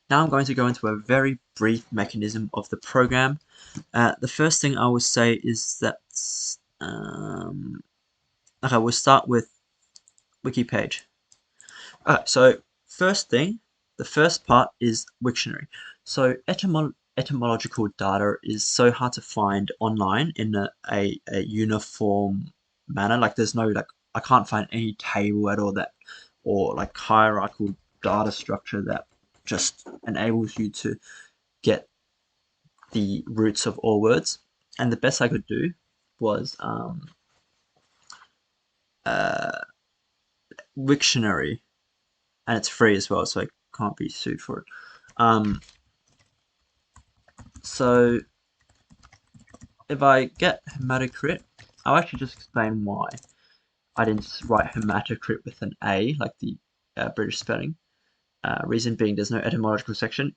Now I'm going to go into a very brief mechanism of the program. The first thing I will say is that okay, we'll start with wiki page. So first thing, the first part is Wiktionary. So etymological data is so hard to find online in a uniform manner. Like there's no like I can't find any table at all that or like hierarchical data structure that just enables you to get the roots of all words. And the best I could do was uh, Wiktionary, and it's free as well, so I can't be sued for it. Um, so if I get hematocrit, I'll actually just explain why I didn't write hematocrit with an A, like the British spelling. Reason being, there's no etymological section.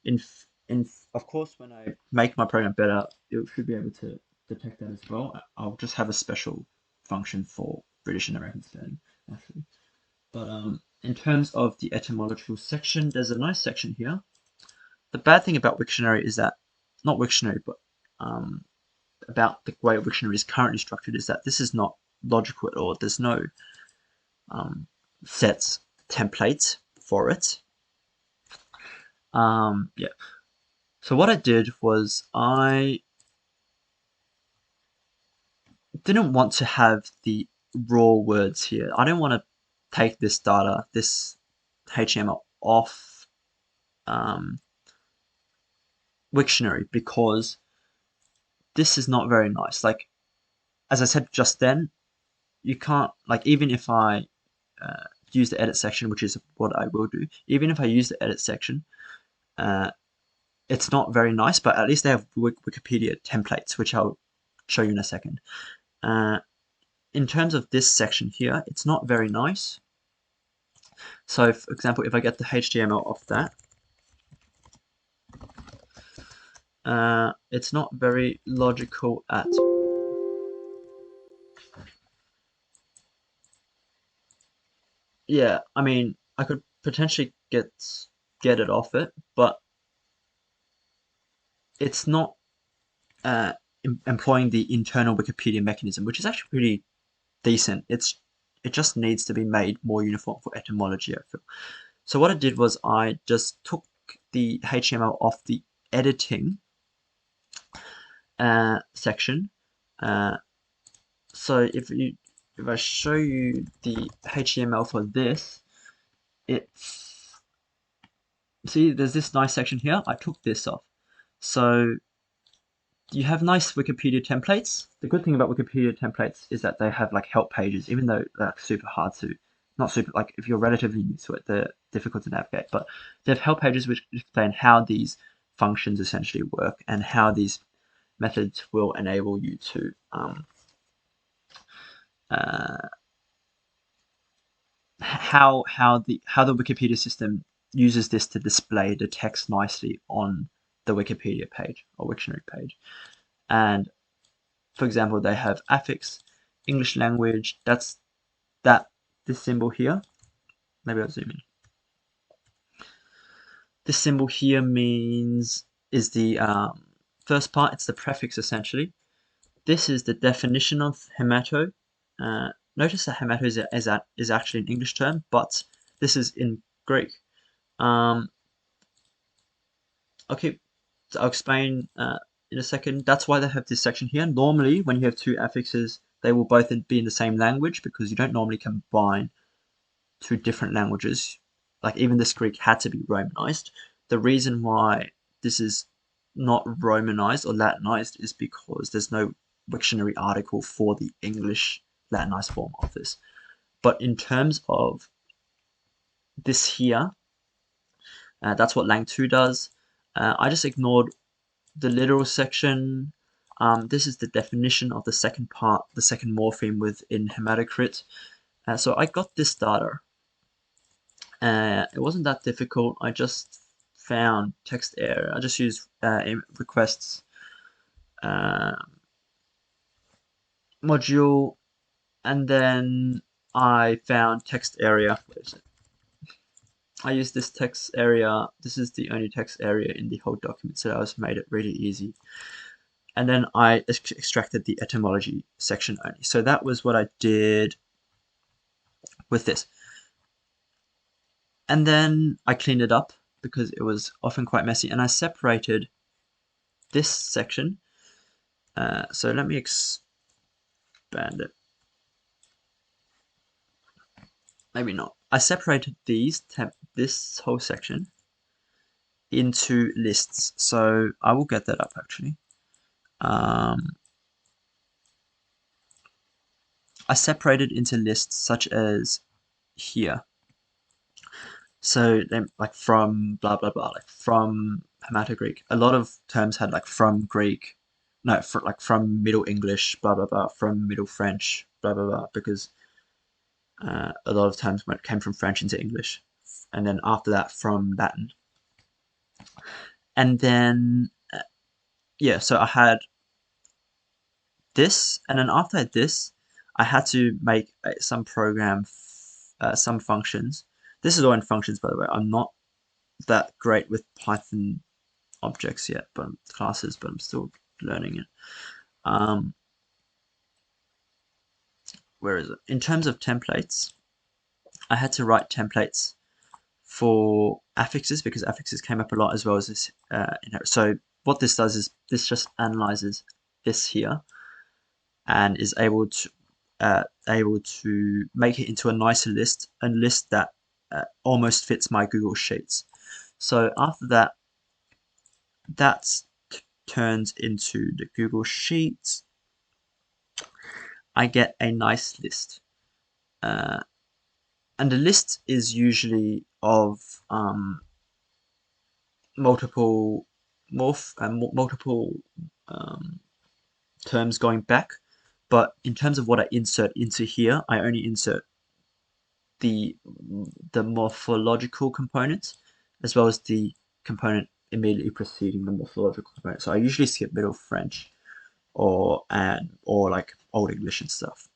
Of course, when I make my program better, it should be able to detect that as well. I'll just have a special function for British and American spelling, actually. But in terms of the etymological section, there's a nice section here. The bad thing about Wiktionary is that, not Wiktionary, but um, about the way Wiktionary is currently structured is that this is not logical at all. There's no sets template for it. Yeah. So what I did was I didn't want to have the raw words here. I don't want to take this data, this HTML off um, Wiktionary because this is not very nice. Like as I said just then, you can't like even if I use the edit section, which is what I will do. Even if I use the edit section, uh, it's not very nice, but at least they have Wikipedia templates, which I'll show you in a second. Uh, in terms of this section here, it's not very nice. So, for example, if I get the HTML off that, it's not very logical at yeah. I mean, I could potentially get it off it, but it's not uh, employing the internal Wikipedia mechanism, which is actually pretty decent. It just needs to be made more uniform for etymology, I feel. So what I did was I just took the HTML off the editing section. Uh, so if I show you the HTML for this, it's see there's this nice section here. I took this off. So you have nice Wikipedia templates. The good thing about Wikipedia templates is that they have like help pages, even though they're super hard to, not super, like if you're relatively new to it, they're difficult to navigate. But they have help pages which explain how these functions essentially work and how these methods will enable you to uh, how the Wikipedia system uses this to display the text nicely on the Wikipedia page or Wiktionary page. And for example, they have affix, English language. That's that this symbol here. Maybe I'll zoom in. This symbol here means is the first part. It's the prefix essentially. This is the definition of hemato. Notice that hemato is actually an English term, but this is in Greek. Um, okay, so I'll explain in a second. That's why they have this section here. Normally, when you have two affixes, they will both be in the same language because you don't normally combine two different languages. Like even this Greek had to be Romanized. The reason why this is not Romanized or Latinized is because there's no Wiktionary article for the English Latinized form of this. But in terms of this here, that's what Lang 2 does. I just ignored the literal section. This is the definition of the second part, the second morpheme within hematocrit. So I got this data. It wasn't that difficult. I just found text area. I just used requests uh, module, and then I found text area. Where is it? I use this text area. This is the only text area in the whole document, so I just made it really easy. And then I extracted the etymology section only. So that was what I did with this. And then I cleaned it up because it was often quite messy, and I separated this section. So let me expand it. Maybe not. I separated this whole section into lists. So I will get that up actually. I separated into lists such as here. So like from blah blah blah, like from Greek. A lot of terms had like from Greek, no, like from Middle English, blah blah blah, from Middle French, blah blah blah, because a lot of terms came from French into English, and then after that from Latin. And then yeah, so I had this, and then after I had this, I had to make some program, some functions. This is all in functions, by the way. I'm not that great with Python objects yet, but classes, but I'm still learning it. Where is it? In terms of templates, I had to write templates for affixes because affixes came up a lot as well as this. So what this does is this just analyzes this here and is able to make it into a nicer list, a list that almost fits my Google Sheets. So after that, that turns into the Google Sheets. I get a nice list. And the list is usually of multiple terms going back, but in terms of what I insert into here, I only insert the morphological component as well as the component immediately preceding the morphological component. So I usually skip Middle French or like Old English and stuff.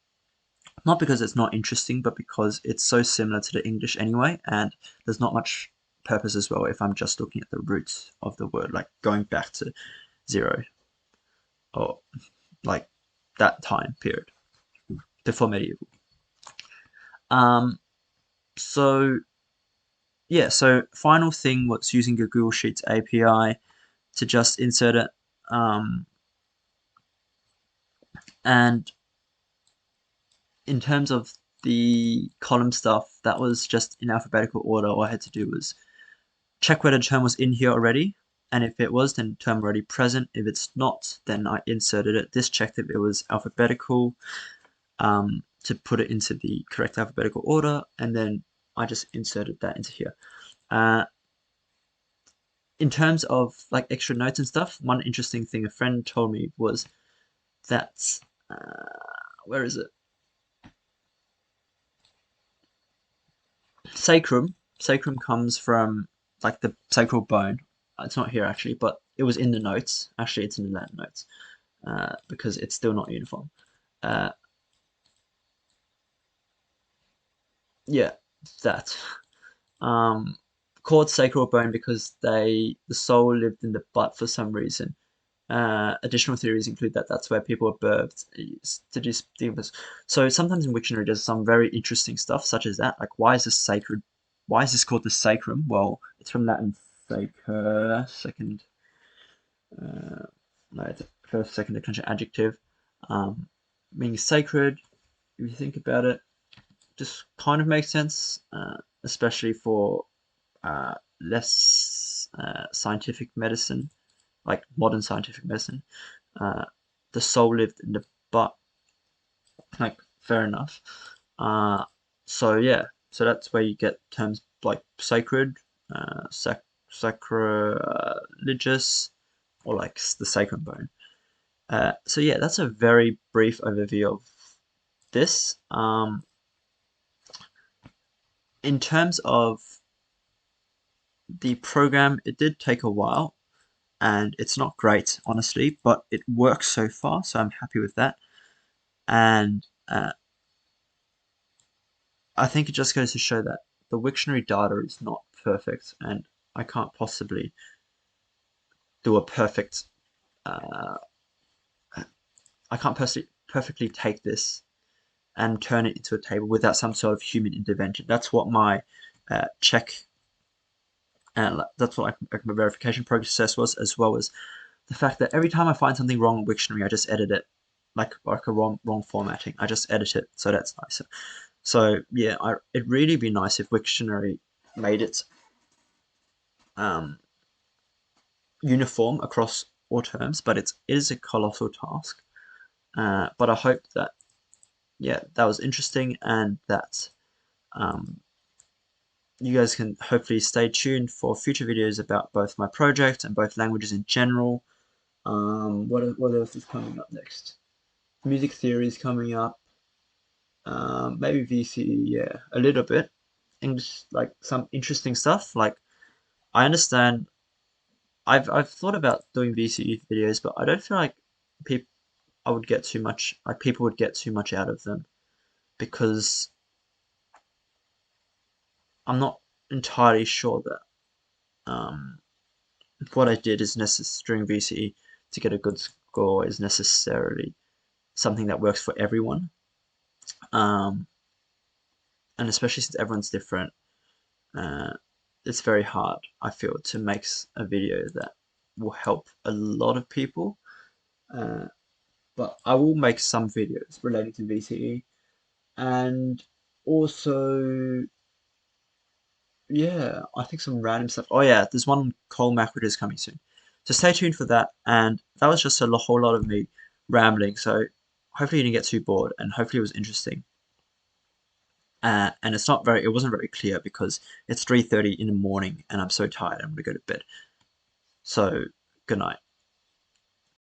Not because it's not interesting, but because it's so similar to the English anyway, and there's not much purpose as well if I'm just looking at the roots of the word, like going back to 0 or like that time period before medieval. So yeah, so final thing was using the Google Sheets API to just insert it. And in terms of the column stuff, that was just in alphabetical order. All I had to do was check whether the term was in here already, and if it was, then term already present. If it's not, then I inserted it. This checked if it was alphabetical to put it into the correct alphabetical order, and then I just inserted that into here. In terms of like extra notes and stuff, one interesting thing a friend told me was that where is it? Sacrum. Sacrum comes from like the sacral bone. It's not here actually, but it was in the notes. Actually, it's in the Latin notes because it's still not uniform. Yeah, that. Called sacral bone because the soul lived in the butt for some reason. Additional theories include that that's where people are birthed to do things. So sometimes in Wiktionary there's some very interesting stuff such as that. Like why is this sacred? Why is this called the sacrum? Well, it's from Latin sacra, second, no, it's first, second declension adjective, meaning sacred. If you think about it, just kind of makes sense, especially for less scientific medicine, like modern scientific medicine. The soul lived in the butt. Like, fair enough. So yeah, so that's where you get terms like sacred, sacrilegious, or like the sacrum bone. So yeah, that's a very brief overview of this. In terms of the program, it did take a while, and it's not great, honestly, but it works so far, so I'm happy with that. And I think it just goes to show that the Wiktionary data is not perfect, and I can't possibly do a perfect. Uh, I can't perfectly take this and turn it into a table without some sort of human intervention. That's what my check and that's what like my verification process was, as well as the fact that every time I find something wrong in Wiktionary, I just edit it, like a wrong formatting. I just edit it, so that's nice. So yeah, it'd really be nice if Wiktionary made it um, uniform across all terms, but it is a colossal task. But I hope that yeah, that was interesting, and that um, you guys can hopefully stay tuned for future videos about both my project and both languages in general. What else is coming up next? Music theory is coming up. Maybe VCE, yeah, a little bit. English, like some interesting stuff. Like I understand, I've thought about doing VCE videos, but I don't feel like people I would get too much. Like people would get too much out of them because I'm not entirely sure that what I did is necessary during VCE to get a good score is necessarily something that works for everyone. Um, and especially since everyone's different, uh, it's very hard, I feel, to make a video that will help a lot of people. Uh, but I will make some videos related to VCE, and also, yeah, I think some random stuff. Oh yeah, there's one Cole Macridge coming soon, so stay tuned for that. And that was just a whole lot of me rambling. So hopefully you didn't get too bored, and hopefully it was interesting. And it wasn't very clear because it's 3:30 in the morning, and I'm so tired. I'm gonna go to bed. So good night.